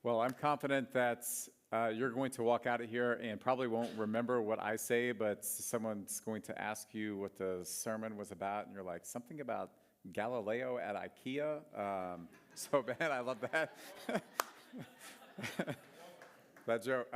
Well, I'm confident that you're going to walk out of here and probably won't remember what I say, but someone's going to ask you what the sermon was about, and you're like, something about Galileo at IKEA? So, man, I love that. That joke.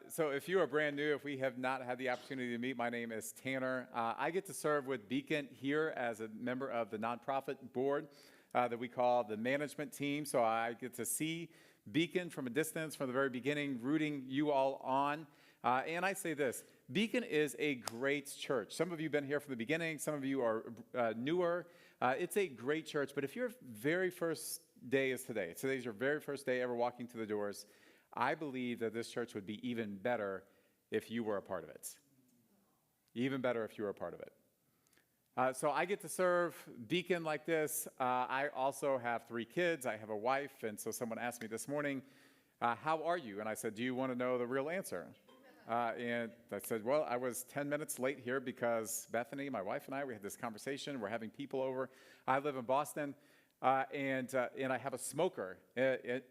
So if you are brand new, if we have not had the opportunity to meet, my name is Tanner. I get to serve with Beacon here as a member of the nonprofit board that we call the management team. So I get to see Beacon from a distance from the very beginning, rooting you all on. And I say this, Beacon is a great church. Some of you have been here from the beginning. Some of you are newer. It's a great church. But if your very first day is today, today's your very first day ever walking through the doors, I believe that this church would be even better if you were a part of it. Even better if you were a part of it. So I get to serve Beacon like this. I also have 3 kids. I have a wife. And so someone asked me this morning, how are you? And I said, do you want to know the real answer? And I said, well, I was 10 minutes late here because Bethany, my wife, and I, we had this conversation. We're having people over. I live in Boston, and I have a smoker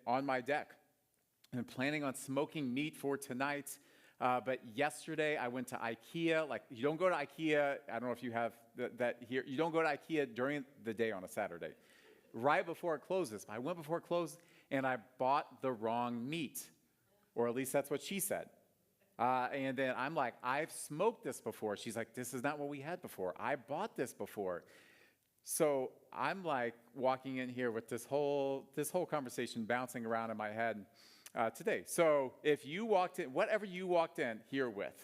on my deck. I'm planning on smoking meat for tonight. But yesterday I went to IKEA. Like, you don't go to IKEA. I don't know if you have that here. You don't go to IKEA during the day on a Saturday. Right before it closes. I went before it closed and I bought the wrong meat. Or at least that's what she said. And then I'm like, I've smoked this before. She's like, this is not what we had before. I bought this before. So I'm like walking in here with this whole conversation bouncing around in my head. Today. So if you walked in, whatever you walked in here with,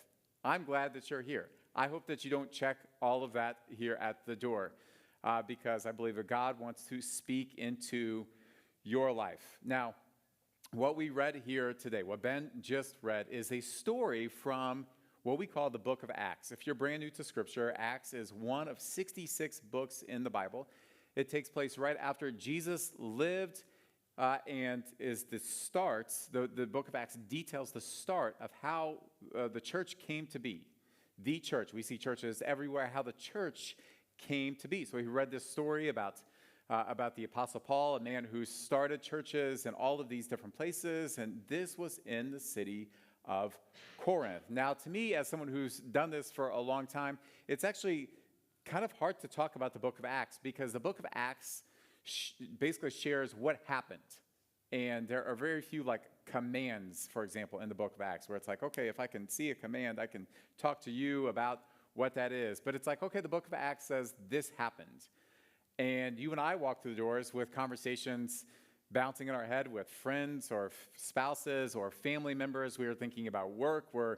I'm glad that you're here. I hope that you don't check all of that here at the door because I believe that God wants to speak into your life. Now, what we read here today, what Ben just read, is a story from what we call the book of Acts. If you're brand new to Scripture, Acts is one of 66 books in the Bible. It takes place right after Jesus lived and is the starts, the book of Acts details the start of how the church came to be. The church. We see churches everywhere, how the church came to be. So we read this story about the Apostle Paul, a man who started churches in all of these different places, and this was in the city of Corinth. Now, to me, as someone who's done this for a long time, it's actually kind of hard to talk about the book of Acts because the book of Acts basically shares what happened. And there are very few like commands, for example, in the book of Acts, where it's like, okay, if I can see a command, I can talk to you about what that is. But it's like, okay, the book of Acts says this happened. And you and I walk through the doors with conversations bouncing in our head with friends or spouses or family members. We are thinking about work. We're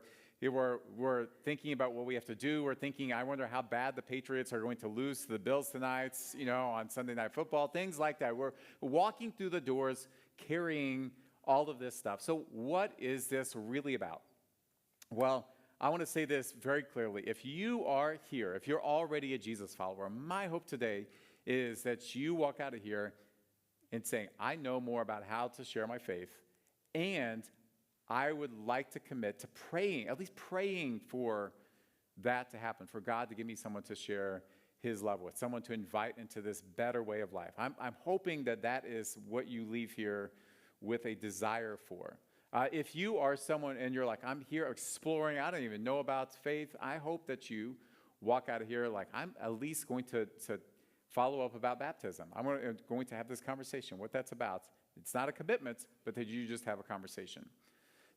thinking about what we have to do. We're thinking, I wonder how bad the Patriots are going to lose to the Bills tonight, on Sunday Night Football, things like that. We're walking through the doors carrying all of this stuff. So what is this really about? Well, I want to say this very clearly. If you are here, if you're already a Jesus follower, my hope today is that you walk out of here and saying, I know more about how to share my faith, and I would like to commit to praying, at least praying for that to happen, for God to give me someone to share his love with, someone to invite into this better way of life. I'm hoping that is what you leave here with a desire for. If you are someone and you're like, I'm here exploring, I don't even know about faith, I hope that you walk out of here like, I'm at least going to follow up about baptism. I'm going to have this conversation, what that's about. It's not a commitment, but that you just have a conversation.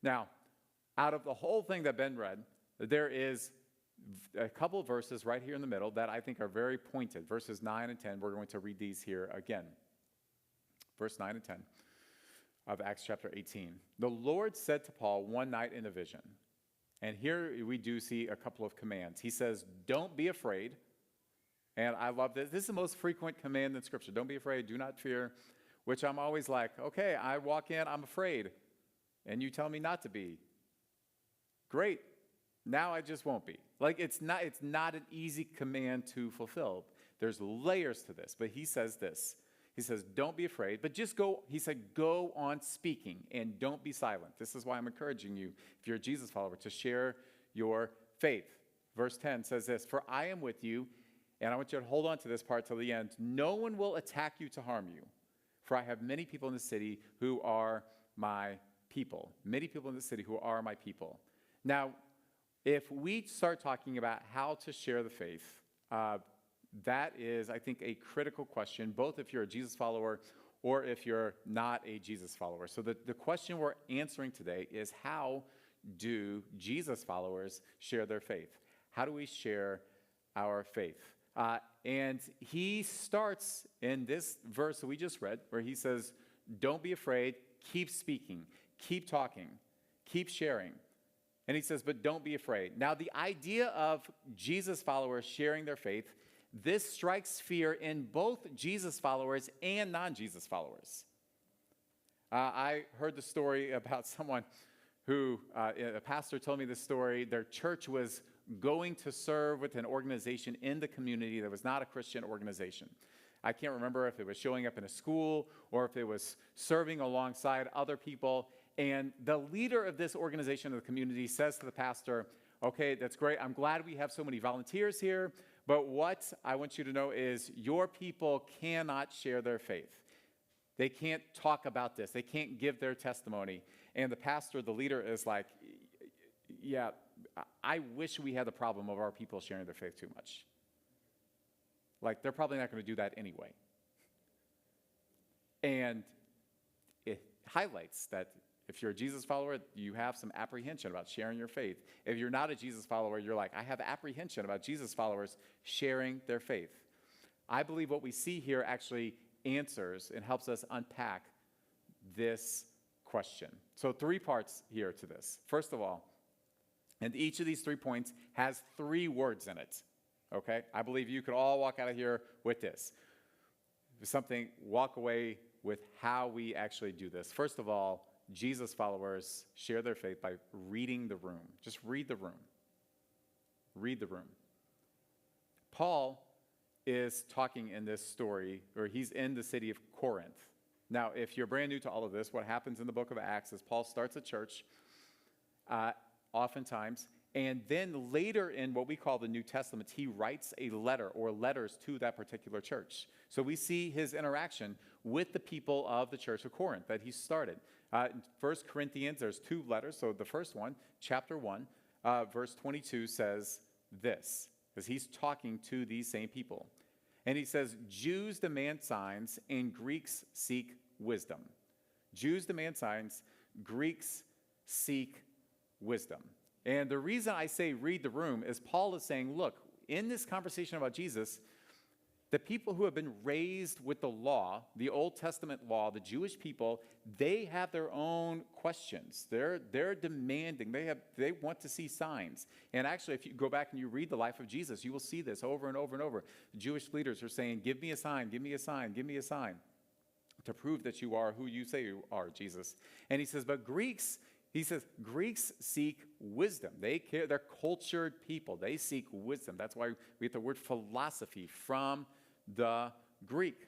Now, out of the whole thing that Ben read, there is a couple of verses right here in the middle that I think are very pointed. Verses 9 and 10, we're going to read these here again. Verse 9 and 10 of Acts chapter 18. The Lord said to Paul one night in a vision, and here we do see a couple of commands. He says, don't be afraid. And I love this. This is the most frequent command in Scripture. Don't be afraid, do not fear, which I'm always like, okay, I walk in, I'm afraid. And you tell me not to be. Great. Now I just won't be. Like, it's not an easy command to fulfill. There's layers to this. But he says this. He says, don't be afraid, but just go. He said, go on speaking and don't be silent. This is why I'm encouraging you, if you're a Jesus follower, to share your faith. Verse 10 says this, for I am with you, and I want you to hold on to this part till the end. No one will attack you to harm you, for I have many people in the city who are my people. Many people in the city who are my people. Now, if we start talking about how to share the faith, that is, I think, a critical question, both if you're a Jesus follower or if you're not a Jesus follower. So the question we're answering today is, how do Jesus followers share their faith? How do we share our faith? And he starts in this verse that we just read, where he says, don't be afraid, keep speaking, keep talking, keep sharing. And he says, but don't be afraid. Now, the idea of Jesus followers sharing their faith, this strikes fear in both Jesus followers and non-Jesus followers. I heard the story about someone who, a pastor told me this story. Their church was going to serve with an organization in the community that was not a Christian organization. I can't remember if it was showing up in a school or if it was serving alongside other people. And the leader of this organization of the community says to the pastor, okay, that's great. I'm glad we have so many volunteers here. But what I want you to know is your people cannot share their faith. They can't talk about this. They can't give their testimony. And the pastor, the leader, is like, yeah, I wish we had the problem of our people sharing their faith too much. Like, they're probably not going to do that anyway. And it highlights that if you're a Jesus follower, you have some apprehension about sharing your faith. If you're not a Jesus follower, you're like, I have apprehension about Jesus followers sharing their faith. I believe what we see here actually answers and helps us unpack this question. So 3 parts here to this. First of all, and each of these 3 points has 3 words in it. Okay? I believe you could all walk out of here with this. Walk away with how we actually do this. First of all, Jesus followers share their faith by reading the room. Just read the room. Read the room. Paul is talking in this story, or he's in the city of Corinth. Now, if you're brand new to all of this, what happens in the book of Acts is Paul starts a church, oftentimes, and then later in what we call the New Testament, he writes a letter or letters to that particular church. So we see his interaction with the people of the church of Corinth that he started. In 1 Corinthians, there's 2 letters. So the first one, chapter 1, verse 22 says this, because he's talking to these same people. And he says, Jews demand signs and Greeks seek wisdom. Jews demand signs, Greeks seek wisdom. And the reason I say read the room is Paul is saying, look, in this conversation about Jesus, the people who have been raised with the law, the Old Testament law, the Jewish people, they have their own questions. They're demanding. They want to see signs. And actually, if you go back and you read the life of Jesus, you will see this over and over and over. The Jewish leaders are saying, give me a sign, give me a sign, give me a sign to prove that you are who you say you are, Jesus. And he says, but Greeks seek wisdom. They're cultured people. They seek wisdom. That's why we get the word philosophy from the Greek.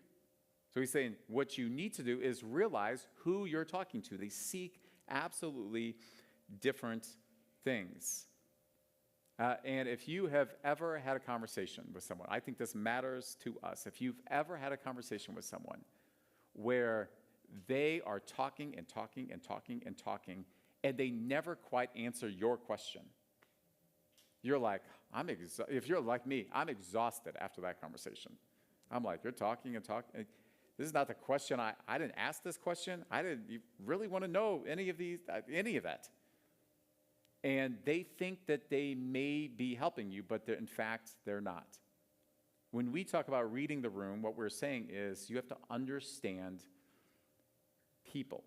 So he's saying what you need to do is realize who you're talking to. They seek absolutely different things. And if you have ever had a conversation with someone, I think this matters to us. If you've ever had a conversation with someone where they are talking and talking and talking and talking, and they never quite answer your question, you're like, if you're like me, I'm exhausted after that conversation. I'm like, you're talking and talking. This is not the question. I didn't ask this question. I didn't really want to know any of that. And they think that they may be helping you, but in fact, they're not. When we talk about reading the room, what we're saying is you have to understand people.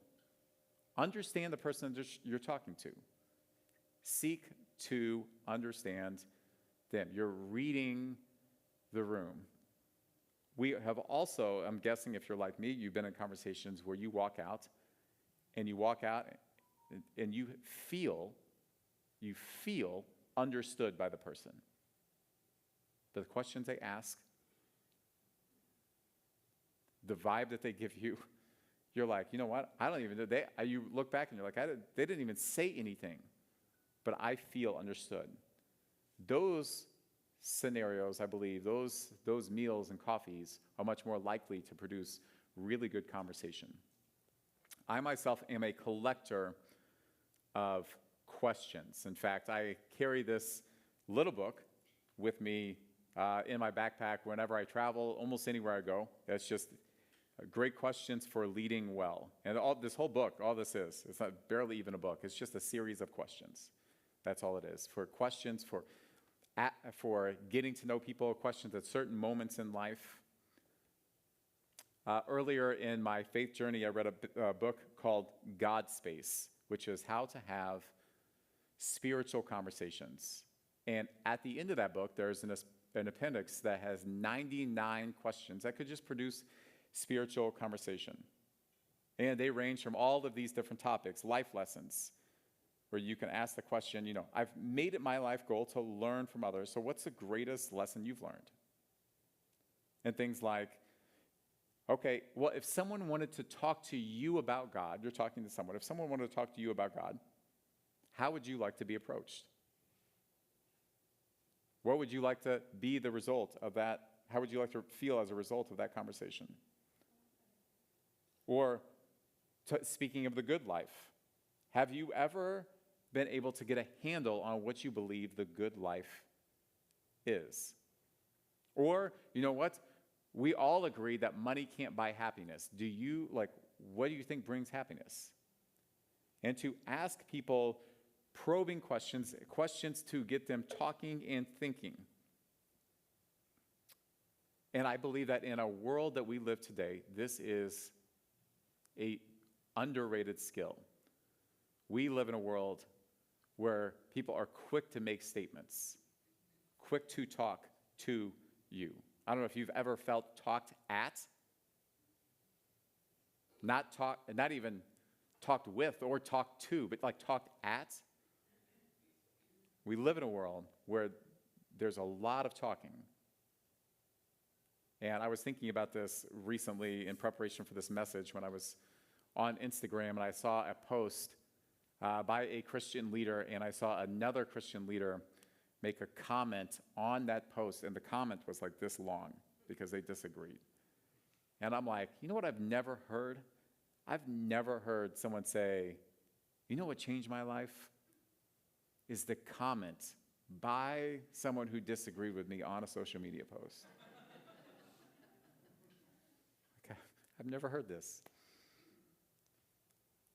Understand the person you're talking to. Seek to understand them. You're reading the room. We have also, I'm guessing if you're like me, you've been in conversations where you walk out and you feel understood by the person. The questions they ask, the vibe that they give you, you're like, you know what? I don't even know. You look back and you're like, they didn't even say anything, but I feel understood. Those scenarios, I believe, those meals and coffees are much more likely to produce really good conversation. I myself am a collector of questions. In fact, I carry this little book with me in my backpack whenever I travel, almost anywhere I go. It's just great questions for leading well. And this whole book, all this is, it's not barely even a book. It's just a series of questions. That's all it is. For questions, for getting to know people, questions at certain moments in life. Earlier in my faith journey, I read a book called God Space, which is how to have spiritual conversations. And at the end of that book, there's an appendix that has 99 questions that could just produce spiritual conversation. And they range from all of these different topics, life lessons, where you can ask the question, I've made it my life goal to learn from others, so what's the greatest lesson you've learned? And things like, okay, well, if someone wanted to talk to you about God, you're talking to someone, if someone wanted to talk to you about God, how would you like to be approached? What would you like to be the result of that? How would you like to feel as a result of that conversation? Or speaking of the good life, have you ever been able to get a handle on what you believe the good life is? Or, you know what? We all agree that money can't buy happiness. What do you think brings happiness? And to ask people probing questions to get them talking and thinking. And I believe that in a world that we live today, this is a underrated skill. We live in a world where people are quick to make statements, quick to talk to you. I don't know if you've ever felt talked at, not even talked with or talked to, but like talked at. We live in a world where there's a lot of talking. And I was thinking about this recently in preparation for this message when I was on Instagram and I saw a post by a Christian leader, and I saw another Christian leader make a comment on that post, and the comment was like this long because they disagreed. And I'm like, you know what I've never heard? I've never heard someone say, you know what changed my life? Is the comment by someone who disagreed with me on a social media post. Okay, I've never heard this.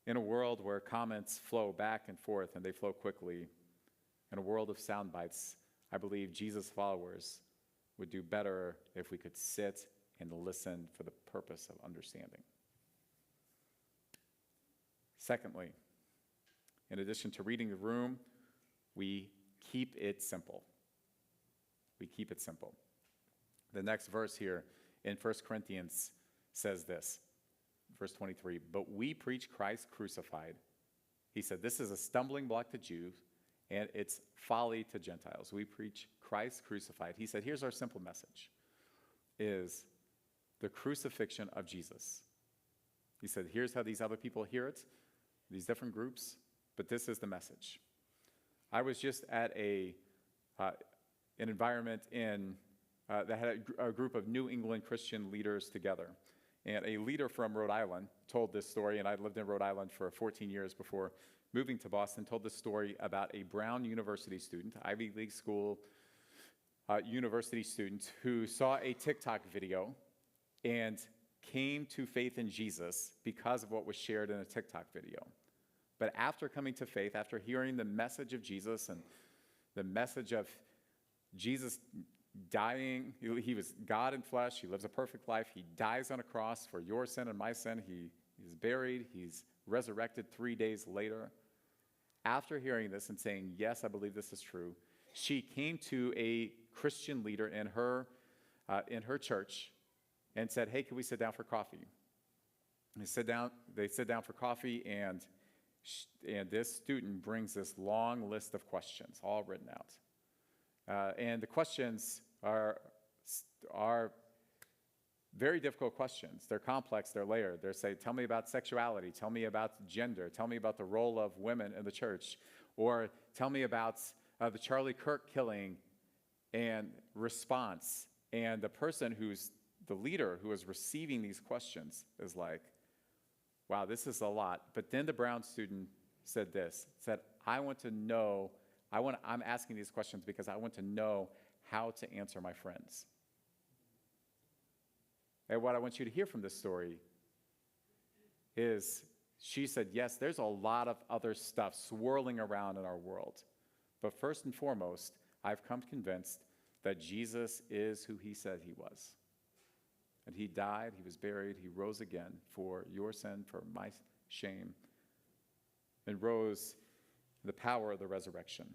In a world where comments flow back and forth and they flow quickly, in a world of sound bites, I believe Jesus' followers would do better if we could sit and listen for the purpose of understanding. Secondly, in addition to reading the room, we keep it simple. We keep it simple. The next verse here in 1 Corinthians says this, verse 23, but we preach Christ crucified. He said, this is a stumbling block to Jews, and it's folly to Gentiles. We preach Christ crucified. He said, here's our simple message, is the crucifixion of Jesus. He said, here's how these other people hear it, these different groups, but this is the message. I was just at an environment that had a group of New England Christian leaders together. And a leader from Rhode Island told this story, and I lived in Rhode Island for 14 years before moving to Boston, told this story about a Brown University student, Ivy League school university student, who saw a TikTok video and came to faith in Jesus because of what was shared in a TikTok video. But after coming to faith, after hearing the message of Jesus and the message of Jesus dying, he was God in flesh, he lives a perfect life, he dies on a cross for your sin and my sin, he's buried, he's resurrected 3 days later. After hearing this and saying, yes, I believe this is true, she came to a Christian leader in her church and said, hey, can we sit down for coffee? And they sit down for coffee, and this student brings this long list of questions, all written out. And the questions are very difficult questions. They're complex, they're layered. They say, tell me about sexuality, tell me about gender, tell me about the role of women in the church, or tell me about the Charlie Kirk killing and response. And the person who's the leader who is receiving these questions is like, wow, this is a lot. But then the Brown student said this, said, I want to know, I'm asking these questions because I want to know how to answer my friends. And what I want you to hear from this story is she said, yes, there's a lot of other stuff swirling around in our world. But first and foremost, I've come convinced that Jesus is who he said he was. And he died, he was buried, he rose again for your sin, for my shame, and rose in the power of the resurrection.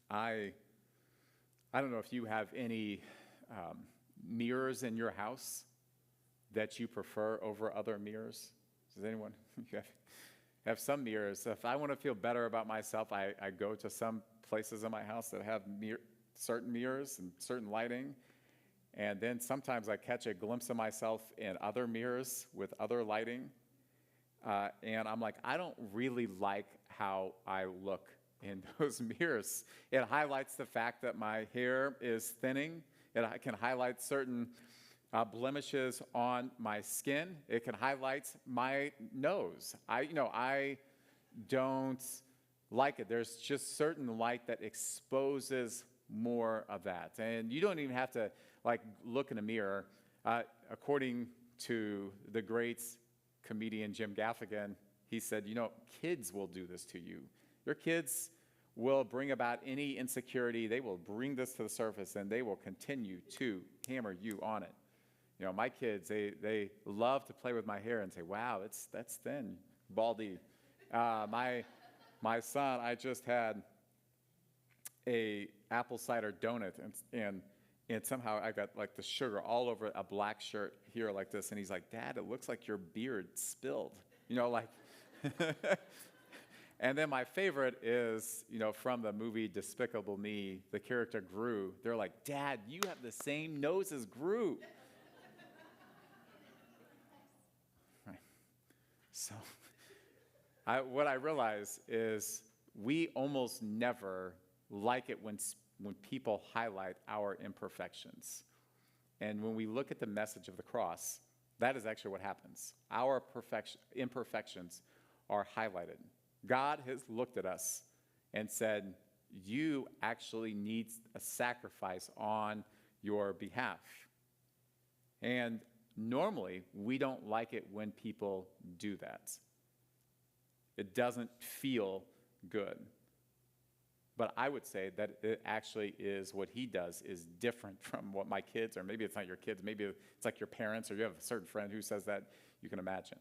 I don't know if you have any mirrors in your house that you prefer over other mirrors. Does anyone have some mirrors? If I want to feel better about myself, I go to some places in my house that have certain mirrors and certain lighting. And then sometimes I catch a glimpse of myself in other mirrors with other lighting. And I'm like, I don't really like how I look in those mirrors. It highlights the fact that my hair is thinning. It can highlight certain blemishes on my skin. It can highlight my nose. I don't like it. There's just certain light that exposes more of that. And you don't even have to look in a mirror. According to the great comedian Jim Gaffigan, he said, kids will do this to you. Your kids will bring about any insecurity. They will bring this to the surface, and they will continue to hammer you on it. My kids, they love to play with my hair and say, wow, that's thin, baldy. My son, I just had a apple cider donut, and somehow I got the sugar all over a black shirt here like this, and he's like, Dad, it looks like your beard spilled, And then my favorite is, from the movie Despicable Me, the character Gru. They're like, Dad, you have the same nose as Gru. Right. So what I realize is we almost never like it when people highlight our imperfections. And when we look at the message of the cross, that is actually what happens. Our imperfections are highlighted. God has looked at us and said, you actually need a sacrifice on your behalf. And normally, we don't like it when people do that. It doesn't feel good. But I would say that it actually is what he does is different from what my kids, or maybe it's not your kids, maybe it's like your parents, or you have a certain friend who says that, you can imagine.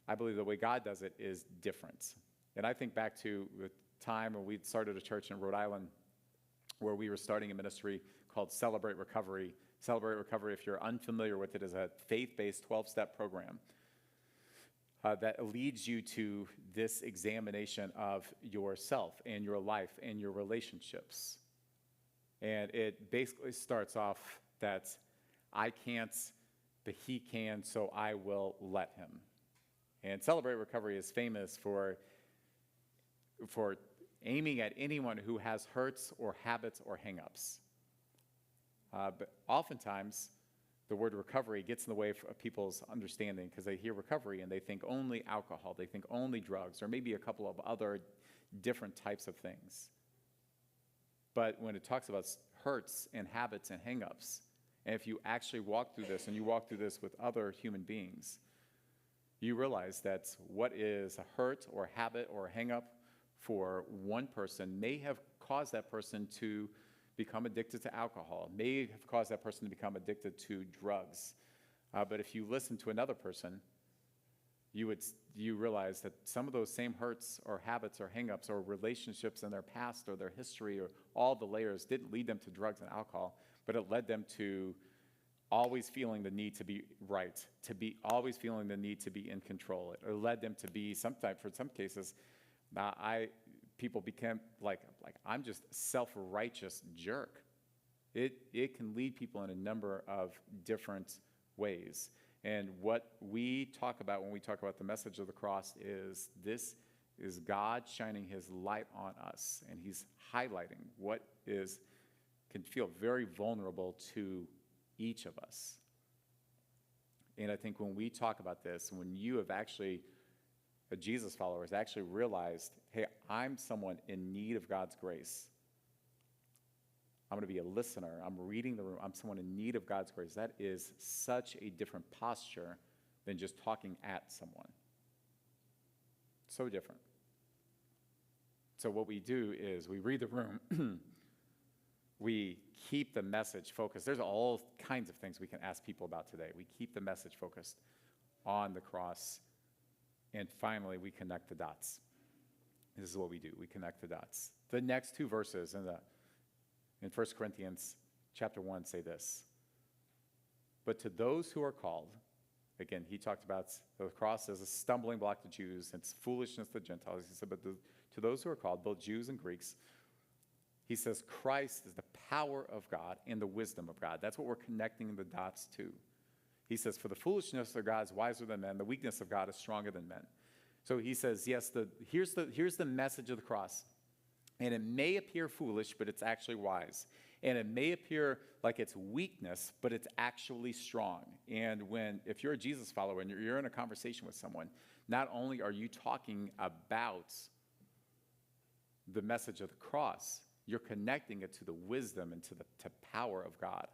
I believe the way God does it is different. And I think back to the time when we started a church in Rhode Island where we were starting a ministry called Celebrate Recovery. Celebrate Recovery, if you're unfamiliar with it, is a faith-based 12-step program that leads you to this examination of yourself and your life and your relationships. And it basically starts off that I can't, but he can, so I will let him. And Celebrate Recovery is famous for aiming at anyone who has hurts or habits or hang-ups. But oftentimes, the word recovery gets in the way of people's understanding because they hear recovery and they think only alcohol, they think only drugs, or maybe a couple of other different types of things. But when it talks about hurts and habits and hang-ups, and if you actually walk through this and you walk through this with other human beings, you realize that what is a hurt or habit or hang-up for one person may have caused that person to become addicted to alcohol, may have caused that person to become addicted to drugs. But if you listen to another person, you realize that some of those same hurts or habits or hang-ups or relationships in their past or their history or all the layers didn't lead them to drugs and alcohol, but it led them to always feeling the need to be right, always feeling the need to be in control. It led them to be, sometimes, for some cases, people became like I'm just a self-righteous jerk. It can lead people in a number of different ways. And what we talk about when we talk about the message of the cross is this is God shining his light on us, and he's highlighting what can feel very vulnerable to each of us. And I think when we talk about this, when you have actually, a Jesus follower, has actually realized, hey, I'm someone in need of God's grace. I'm going to be a listener. I'm reading the room. I'm someone in need of God's grace. That is such a different posture than just talking at someone. So different. So what we do is we read the room. We keep the message focused. There's all kinds of things we can ask people about today. We keep the message focused on the cross. And finally, we connect the dots. This is what we do. We connect the dots. The next two verses in 1 Corinthians chapter 1 say this. But to those who are called, again, he talked about the cross as a stumbling block to Jews and it's foolishness to Gentiles. He said, but to those who are called, both Jews and Greeks, he says Christ is the power of God and the wisdom of God. That's what we're connecting the dots to. He says, for the foolishness of God is wiser than men. The weakness of God is stronger than men. So he says, yes, here's the message of the cross. And it may appear foolish, but it's actually wise. And it may appear like it's weakness, but it's actually strong. And if you're a Jesus follower and you're in a conversation with someone, not only are you talking about the message of the cross, you're connecting it to the wisdom and to power of God.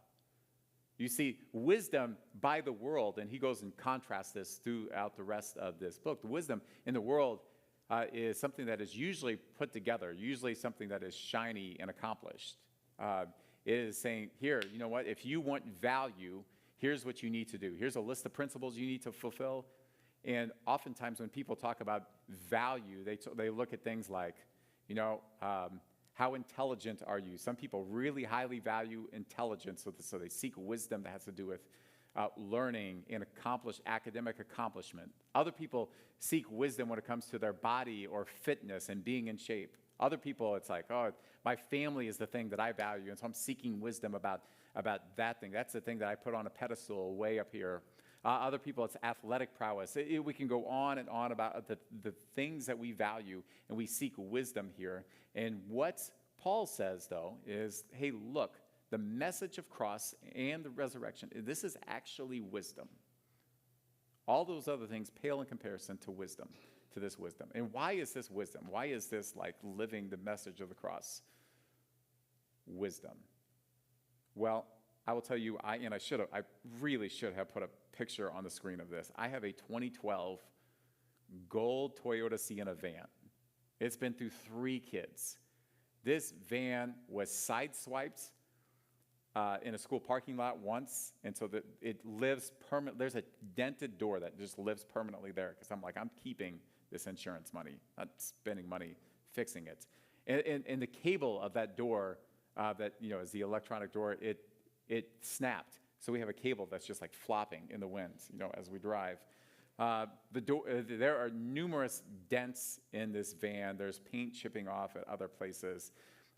You see, wisdom by the world, and he goes and contrasts this throughout the rest of this book. The wisdom in the world is something that is usually put together, usually something that is shiny and accomplished. It is saying, here, you know what, if you want value, here's what you need to do. Here's a list of principles you need to fulfill. And oftentimes when people talk about value, they look at things like, how intelligent are you? Some people really highly value intelligence, so they seek wisdom that has to do with learning and academic accomplishment. Other people seek wisdom when it comes to their body or fitness and being in shape. Other people, it's like, oh, my family is the thing that I value, and so I'm seeking wisdom about that thing. That's the thing that I put on a pedestal way up here. Other people, it's athletic prowess. We can go on and on about the things that we value, and we seek wisdom here. And what Paul says, though, is, hey, look, the message of cross and the resurrection, this is actually wisdom. All those other things pale in comparison to wisdom, to this wisdom. And why is this wisdom? Why is this like living the message of the cross? Wisdom. Well, I will tell you, I really should have put a picture on the screen of this. I have a 2012 gold Toyota Sienna van. It's been through 3 kids. This van was sideswiped in a school parking lot once, and so that it lives permanent. There's a dented door that just lives permanently there because I'm keeping this insurance money, not spending money fixing it. And the cable of that door that is the electronic door, it snapped. So we have a cable that's just like flopping in the wind, as we drive. There are numerous dents in this van. There's paint chipping off at other places.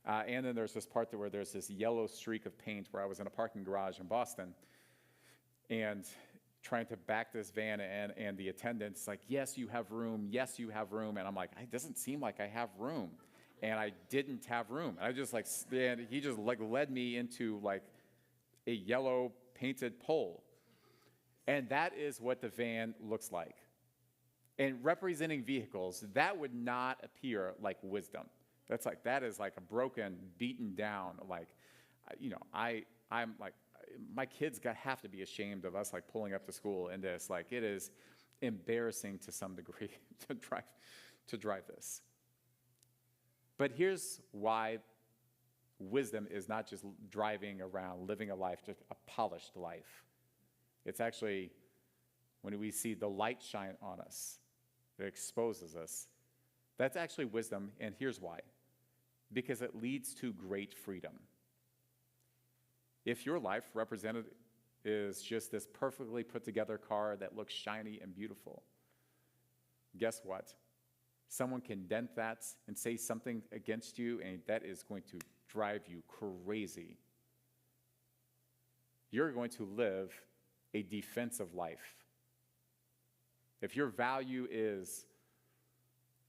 And then there's this part where there's this yellow streak of paint where I was in a parking garage in Boston and trying to back this van and the attendant's like, yes, you have room. Yes, you have room. And I'm like, it doesn't seem like I have room. And I didn't have room. And I just he just led me into a yellow painted pole. And that is what the van looks like. And representing vehicles, that would not appear like wisdom. That is like a broken, beaten down, I'm like, my kids have to be ashamed of us pulling up to school in this. It is embarrassing to some degree to drive this. But here's why wisdom is not just driving around, living a life, just a polished life. It's actually when we see the light shine on us, it exposes us. That's actually wisdom, and here's why. Because it leads to great freedom. If your life represented is just this perfectly put together car that looks shiny and beautiful, guess what? Someone can dent that and say something against you, and that is going to drive you crazy. You're going to live a defensive life. If your value is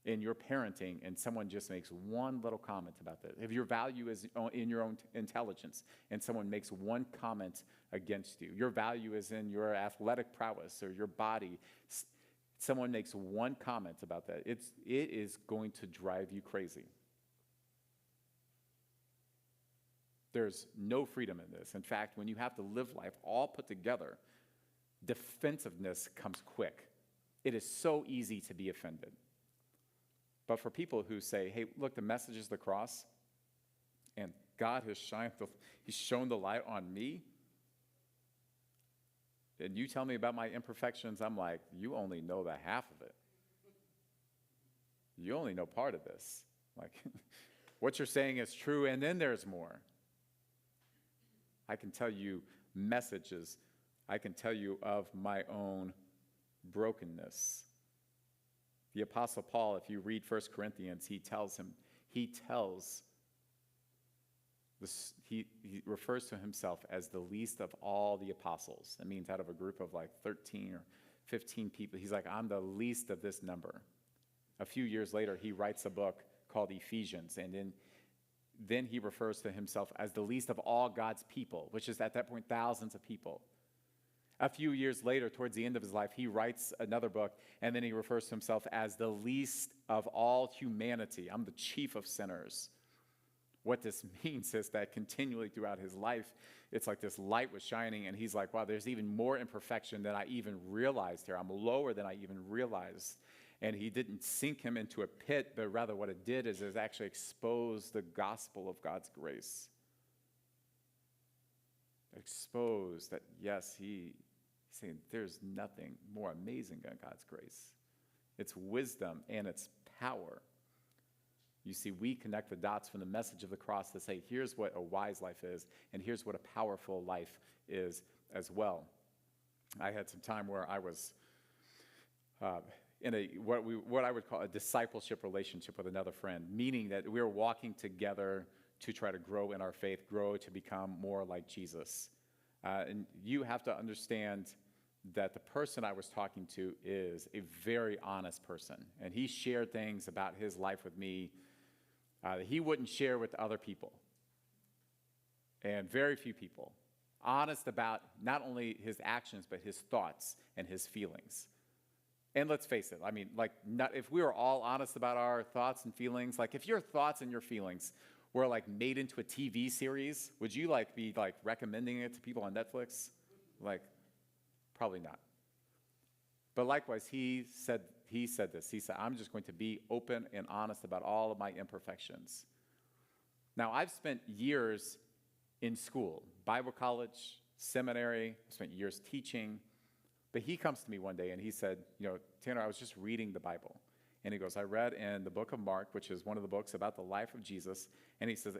in your parenting and someone just makes one little comment about that, if your value is in your own intelligence and someone makes one comment against you, your value is in your athletic prowess or your body, someone makes one comment about that, it is going to drive you crazy. There's no freedom in this. In fact, when you have to live life all put together, defensiveness comes quick. It is so easy to be offended. But for people who say, hey, look, the message is the cross, and God has He's shown the light on me, and you tell me about my imperfections, I'm like, you only know the half of it. You only know part of this. Like, what you're saying is true, and then there's more. I can tell you messages. I can tell you of my own brokenness. The Apostle Paul, if you read 1 Corinthians, he refers to himself as the least of all the apostles. That means out of a group of like 13 or 15 people, he's like, I'm the least of this number. A few years later, he writes a book called Ephesians, and then he refers to himself as the least of all God's people, which is at that point thousands of people. A few years later, towards the end of his life, he writes another book, and then he refers to himself as the least of all humanity. I'm the chief of sinners. What this means is that continually throughout his life, it's like this light was shining, and he's like, wow, there's even more imperfection than I even realized here. I'm lower than I even realized. And he didn't sink him into a pit, but rather what it did is it actually exposed the gospel of God's grace. Exposed that, yes, he's saying there's nothing more amazing than God's grace. It's wisdom and it's power. You see, we connect the dots from the message of the cross to say, here's what a wise life is, and here's what a powerful life is as well. I had some time where I was in what I would call a discipleship relationship with another friend, meaning that we were walking together to try to grow in our faith, grow to become more like Jesus. And you have to understand that the person I was talking to is a very honest person. And he shared things about his life with me that he wouldn't share with other people. And very few people. Honest about not only his actions, but his thoughts and his feelings. And let's face it, I mean, if we were all honest about our thoughts and feelings, like if your thoughts and your feelings were like made into a TV series, would you be recommending it to people on Netflix? Probably not. But likewise, he said this. He said, I'm just going to be open and honest about all of my imperfections. Now, I've spent years in school, Bible college, seminary, spent years teaching. But he comes to me one day and he said, Tanner, I was just reading the Bible. And he goes, I read in the book of Mark, which is one of the books about the life of Jesus. And he says,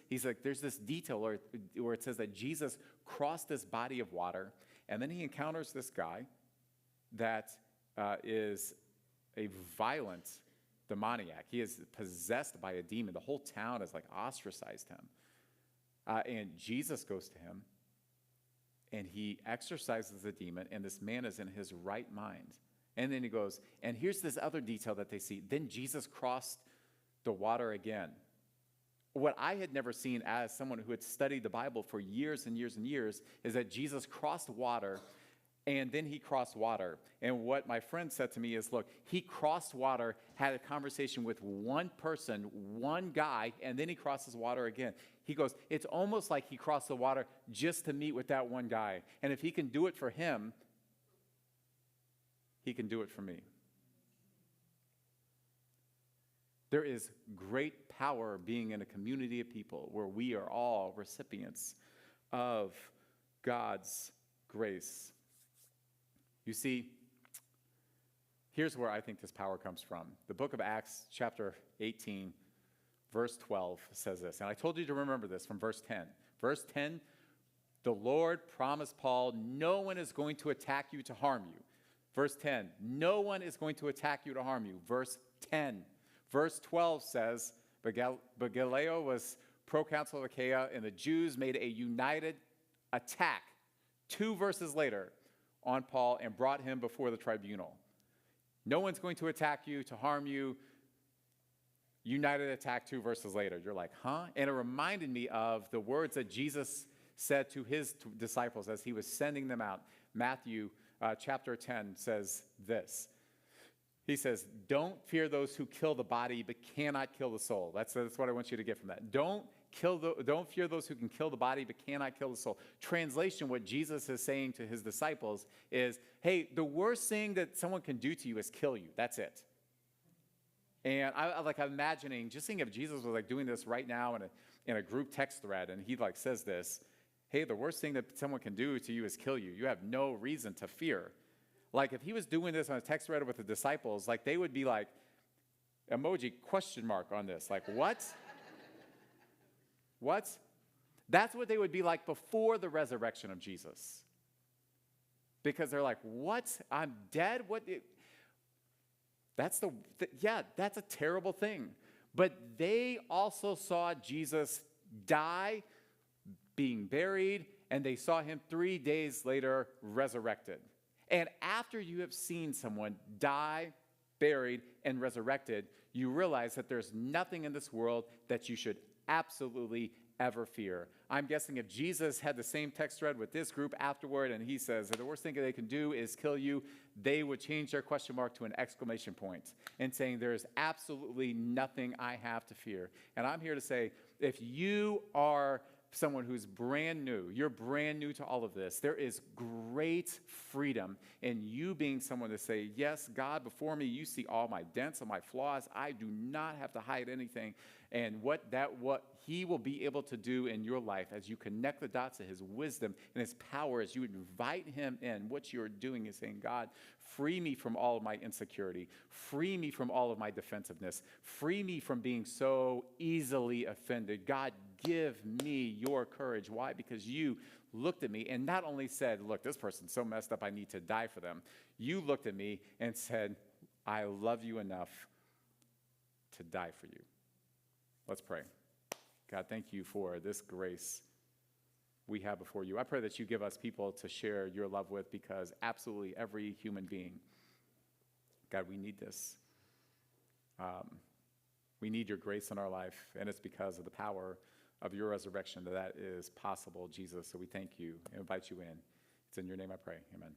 he's like, there's this detail where it says that Jesus crossed this body of water. And then he encounters this guy that is a violent demoniac. He is possessed by a demon. The whole town has ostracized him. And Jesus goes to him. And he exorcises the demon, and this man is in his right mind. And then he goes, and here's this other detail that they see. Then Jesus crossed the water again. What I had never seen as someone who had studied the Bible for years and years and years is that Jesus crossed water, and then he crossed water. And what my friend said to me is, look, he crossed water, had a conversation with one person, one guy, and then he crosses water again. He goes, it's almost like he crossed the water just to meet with that one guy. And if he can do it for him, he can do it for me. There is great power being in a community of people where we are all recipients of God's grace. You see, here's where I think this power comes from. The book of Acts, chapter 18, verse 12 says this. And I told you to remember this from verse 10. Verse 10, the Lord promised Paul, no one is going to attack you to harm you. Verse 10, no one is going to attack you to harm you. Verse 10. Verse 12 says, but Gallio was proconsul of Achaia, and the Jews made a united attack 2 verses later on Paul and brought him before the tribunal. No one's going to attack you, to harm you. United attack 2 verses later. You're like, huh? And it reminded me of the words that Jesus said to his disciples as he was sending them out. Matthew chapter 10 says this. He says, don't fear those who kill the body but cannot kill the soul. That's what I want you to get from that. Don't fear those who can kill the body but cannot kill the soul. Translation, what Jesus is saying to his disciples is, hey, the worst thing that someone can do to you is kill you. That's it. And I'm imagining, just seeing if Jesus was like doing this right now in a group text thread, and he like says this, hey, the worst thing that someone can do to you is kill you. You have no reason to fear. Like if he was doing this on a text thread with the disciples, like they would be like, emoji question mark on this. Like, what? What? That's what they would be like before the resurrection of Jesus. Because they're like, what? I'm dead? What? That's that's a terrible thing. But they also saw Jesus die, being buried, and they saw him 3 days later resurrected. And after you have seen someone die, buried, and resurrected, you realize that there's nothing in this world that you should absolutely ever fear. I'm guessing if Jesus had the same text thread with this group afterward and he says that the worst thing they can do is kill you, they would change their question mark to an exclamation point and saying there is absolutely nothing I have to fear. And I'm here to say, if you are someone who's brand new, you're brand new to all of this, there is great freedom in you being someone to say, yes, God, before me, you see all my dents and my flaws. I do not have to hide anything. And what he will be able to do in your life as you connect the dots of his wisdom and his power, as you invite him in, what you're doing is saying, God, free me from all of my insecurity. Free me from all of my defensiveness. Free me from being so easily offended. God, give me your courage. Why? Because you looked at me and not only said, look, this person's so messed up, I need to die for them. You looked at me and said, I love you enough to die for you. Let's pray. God, thank you for this grace we have before you. I pray that you give us people to share your love with, because absolutely every human being, God, we need this. We need your grace in our life, and it's because of the power of your resurrection that is possible, Jesus. So we thank you and invite you in. It's in your name I pray. Amen.